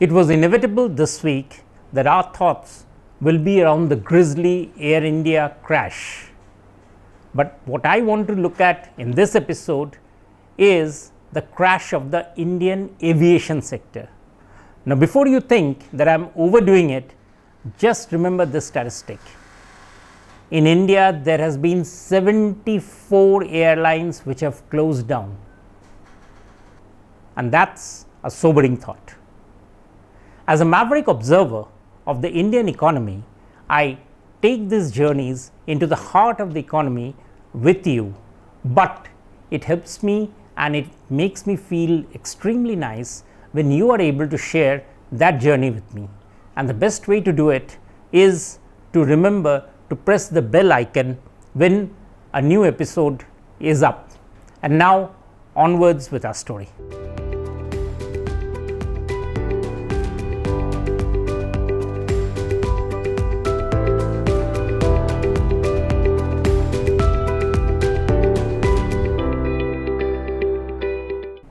It was inevitable this week that our thoughts will be around the grisly Air India crash. But what I want to look at in this episode is the crash of the Indian aviation sector. Now, before you think that I am overdoing it, just remember this statistic. In India, there has been 74 airlines which have closed down, and that's a sobering thought. As a maverick observer of the Indian economy, I take these journeys into the heart of the economy with you, but it helps me and it makes me feel extremely nice when you are able to share that journey with me. And the best way to do it is to remember to press the bell icon when a new episode is up. And now onwards with our story.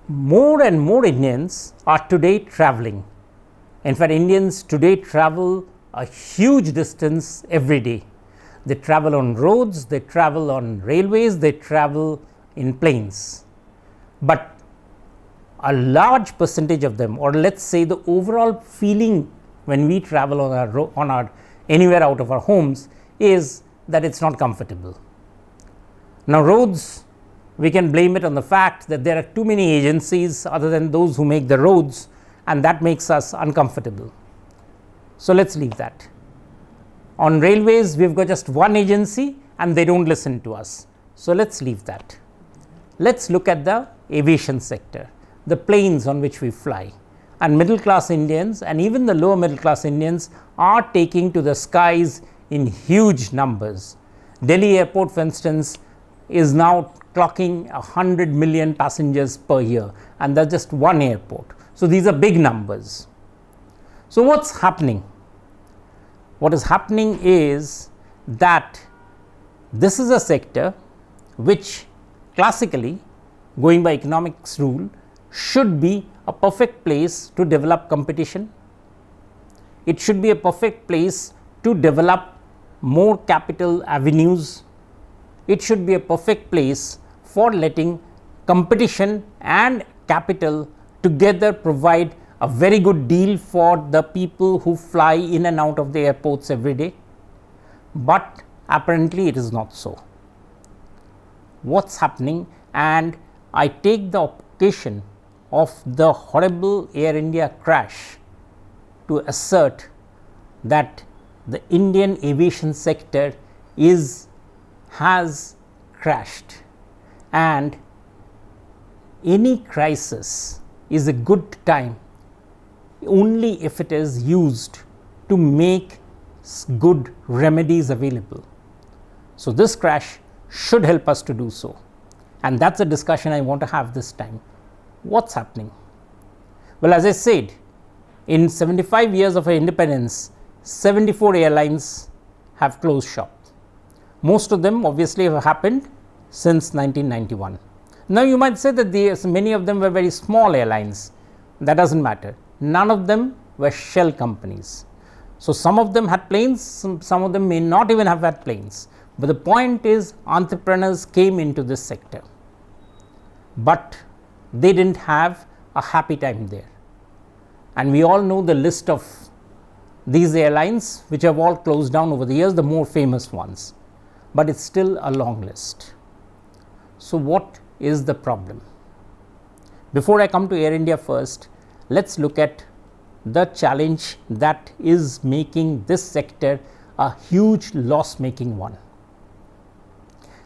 More and more Indians are today traveling. In fact, Indians today travel a huge distance every day. They travel on roads, they travel on railways, they travel in planes. But a large percentage of them, or let's say the overall feeling when we travel on our anywhere out of our homes, is that it's not comfortable. Now, roads, we can blame it on the fact that there are too many agencies other than those who make the roads, and that makes us uncomfortable. So let's leave that. On railways, we've got just one agency and they don't listen to us. So let's leave that. Let's look at the aviation sector, the planes on which we fly. And middle class Indians and even the lower middle class Indians are taking to the skies in huge numbers. Delhi airport, for instance, is now clocking 100 million passengers per year, and that's just one airport. So these are big numbers. So what's happening? What is happening is that this is a sector which classically, going by economics rule, should be a perfect place to develop competition. It should be a perfect place to develop more capital avenues. It should be a perfect place for letting competition and capital together provide a very good deal for the people who fly in and out of the airports every day. But apparently it is not so. What's happening? And I take the occasion of the horrible Air India crash to assert that the Indian aviation sector has crashed, and any crisis is a good time only if it is used to make good remedies available. So this crash should help us to do so, and that's a discussion I want to have this time. What's happening? Well, as I said, in 75 years of our independence, 74 airlines have closed shop. Most of them obviously have happened since 1991. Now you might say that many of them were very small airlines. That doesn't matter. None of them were shell companies. So some of them had planes, some of them may not even have had planes. But the point is, entrepreneurs came into this sector, but they didn't have a happy time there. And we all know the list of these airlines which have all closed down over the years, the more famous ones. But it's still a long list. So what is the problem? Before I come to Air India first, let's look at the challenge that is making this sector a huge loss making one.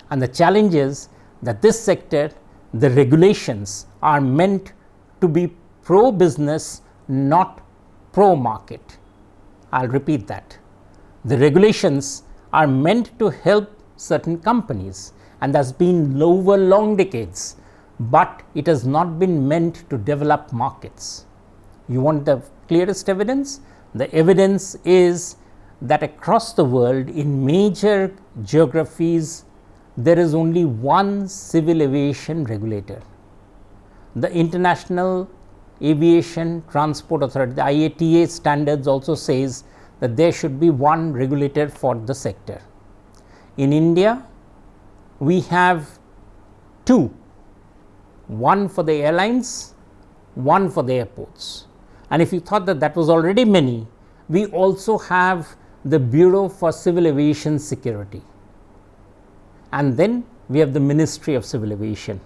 And the challenge is that this sector, the regulations are meant to be pro business, not pro market. I'll repeat that. The regulations are meant to help certain companies, and that's been over long decades, but it has not been meant to develop markets. You want the clearest evidence? The evidence is that across the world in major geographies there is only one civil aviation regulator. The International Aviation Transport Authority, the IATA standards also says that there should be one regulator for the sector. In India, we have two, one for the airlines, one for the airports. And if you thought that that was already many, we also have the Bureau for Civil Aviation Security. And then we have the Ministry of Civil Aviation.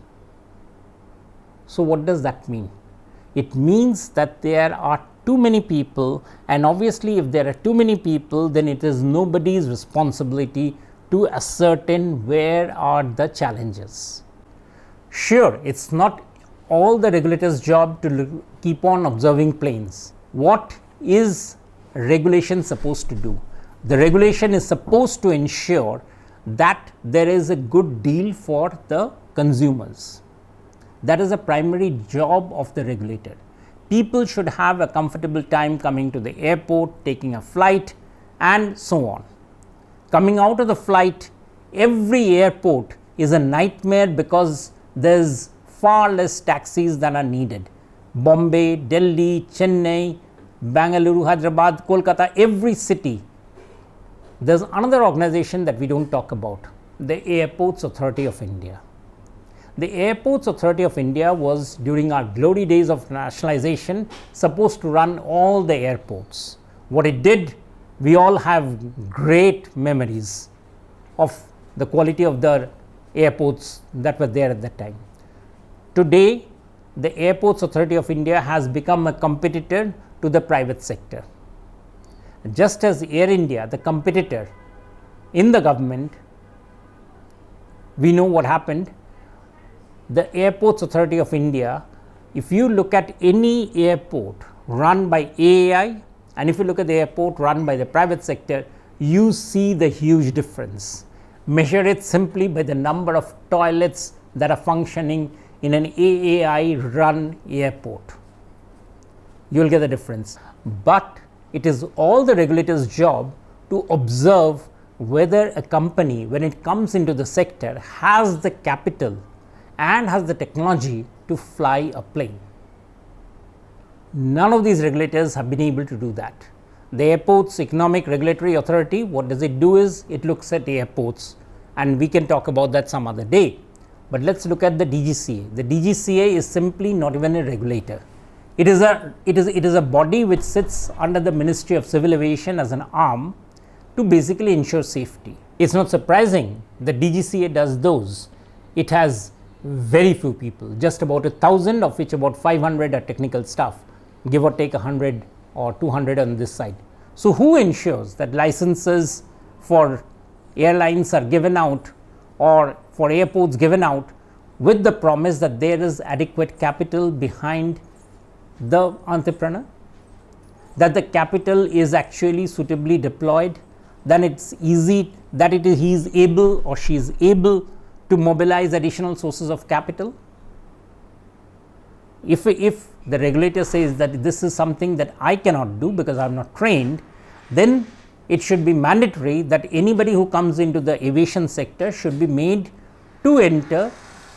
So what does that mean? It means that there are too many people, and obviously if there are too many people, then it is nobody's responsibility to ascertain where are the challenges. Sure, it's not all the regulator's job to keep on observing planes. What is regulation supposed to do? The regulation is supposed to ensure that there is a good deal for the consumers. That is a primary job of the regulator. People should have a comfortable time coming to the airport, taking a flight, and so on. Coming out of the flight, every airport is a nightmare because there's far less taxis than are needed. Bombay, Delhi, Chennai, Bangalore, Hyderabad, Kolkata, every city. There's another organization that we don't talk about, the Airports Authority of India. The Airports Authority of India was, during our glory days of nationalization, supposed to run all the airports. What it did, we all have great memories of the quality of the airports that were there at that time. Today, the Airports Authority of India has become a competitor to the private sector. Just as Air India, the competitor in the government, we know what happened. The Airports Authority of India, if you look at any airport run by AAI and if you look at the airport run by the private sector, you see the huge difference. Measure it simply by the number of toilets that are functioning in an AAI run airport. You will get the difference. But it is all the regulator's job to observe whether a company, when it comes into the sector, has the capital and has the technology to fly a plane. None of these regulators have been able to do that. The Airports Economic Regulatory Authority, what does it do is, it looks at airports, and we can talk about that some other day. But let's look at the DGCA. The DGCA is simply not even a regulator. It is a body which sits under the Ministry of Civil Aviation as an arm to basically ensure safety. It's not surprising that DGCA does those. It has very few people, just about 1,000, of which about 500 are technical staff, give or take 100 or 200 on this side. So who ensures that licenses for airlines are given out or for airports given out with the promise that there is adequate capital behind the entrepreneur, that the capital is actually suitably deployed, then it's easy that he is able or she is able to mobilize additional sources of capital? If the regulator says that this is something that I cannot do because I am not trained, then it should be mandatory that anybody who comes into the aviation sector should be made to enter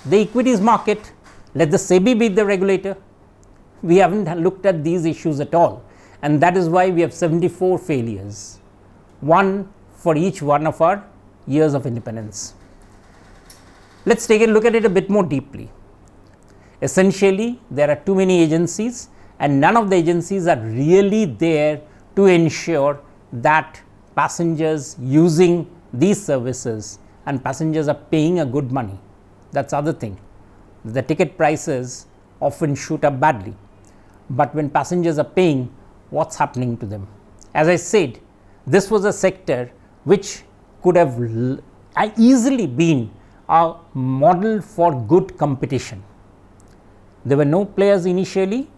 the equities market. Let the SEBI be the regulator. We haven't looked at these issues at all, and that is why we have 74 failures, one for each one of our years of independence. Let's take a look at it a bit more deeply. Essentially, there are too many agencies, and none of the agencies are really there to ensure that passengers using these services and passengers are paying a good money. That's the other thing. The ticket prices often shoot up badly. But when passengers are paying, what's happening to them? As I said, this was a sector which could have easily been a model for good competition. There were no players initially.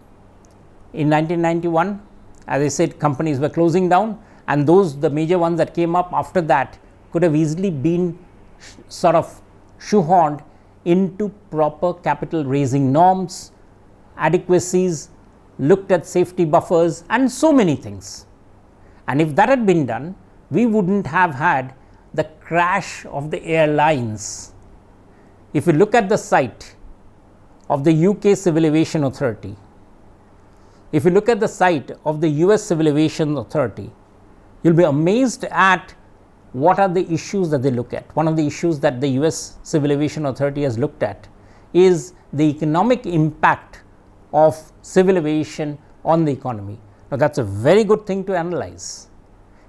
In 1991, as I said, companies were closing down, and the major ones that came up after that could have easily been sort of shoehorned into proper capital raising norms, adequacies, looked at safety buffers, and so many things. And if that had been done, we wouldn't have had the crash of the airlines. If you look at the site of the UK Civil Aviation Authority, If you look at the site of the US Civil Aviation Authority, you'll be amazed at what are the issues that they look at. One of the issues that the US Civil Aviation Authority has looked at is the economic impact of civil aviation on the economy. Now, that's a very good thing to analyze.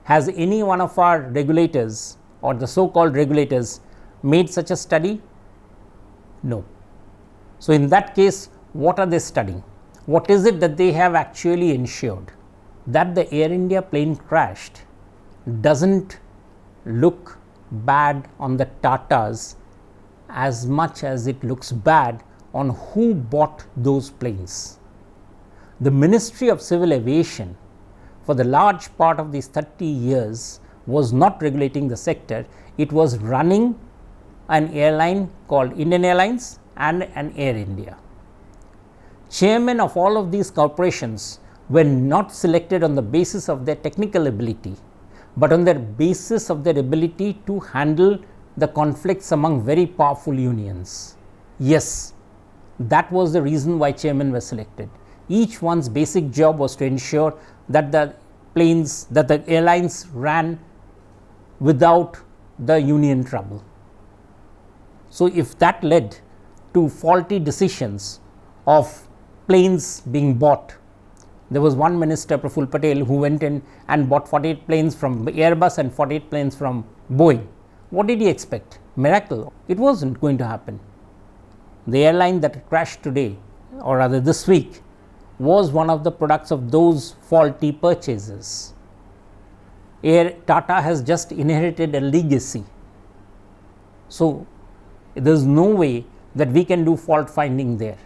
Has any one of our regulators or the so-called regulators made such a study? No. So, in that case, what are they studying? What is it that they have actually ensured? That the Air India plane crashed doesn't look bad on the Tatas as much as it looks bad on who bought those planes. The Ministry of Civil Aviation for the large part of these 30 years was not regulating the sector. It was running an airline called Indian Airlines and an Air India. Chairmen of all of these corporations were not selected on the basis of their technical ability, but on the basis of their ability to handle the conflicts among very powerful unions. Yes, that was the reason why chairmen were selected. Each one's basic job was to ensure that the planes, that the airlines ran without the union trouble. So, if that led to faulty decisions of planes being bought, there was one minister, Praful Patel, who went in and bought 48 planes from Airbus and 48 planes from Boeing. What did he expect? Miracle. It wasn't going to happen. The airline that crashed today, or rather this week, was one of the products of those faulty purchases. Tata has just inherited a legacy. So, there is no way that we can do fault finding there.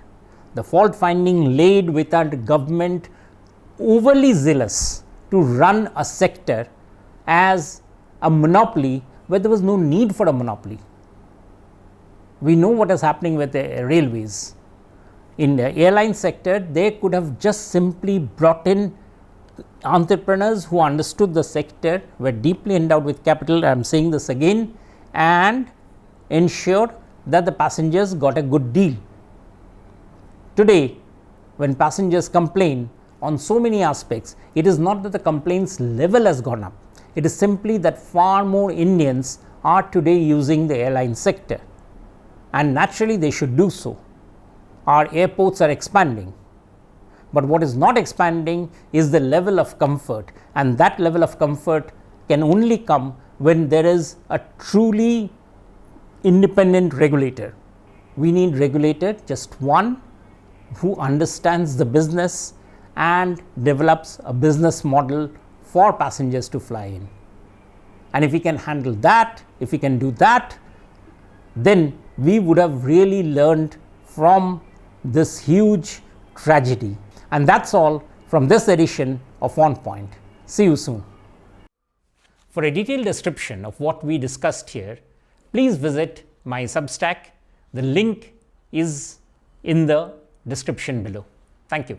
The fault finding laid with our government overly zealous to run a sector as a monopoly where there was no need for a monopoly. We know what is happening with the railways. In the airline sector, they could have just simply brought in entrepreneurs who understood the sector, were deeply endowed with capital, I am saying this again, and ensured that the passengers got a good deal. Today, when passengers complain on so many aspects, it is not that the complaints level has gone up. It is simply that far more Indians are today using the airline sector, and naturally they should do so. Our airports are expanding, but what is not expanding is the level of comfort, and that level of comfort can only come when there is a truly independent regulator. We need regulator, just one, who understands the business and develops a business model for passengers to fly in. And if we can handle that, if we can do that, then we would have really learned from this huge tragedy. And that's all from this edition of On Point. See you soon. For a detailed description of what we discussed here, please visit my Substack. The link is in the description below. Thank you.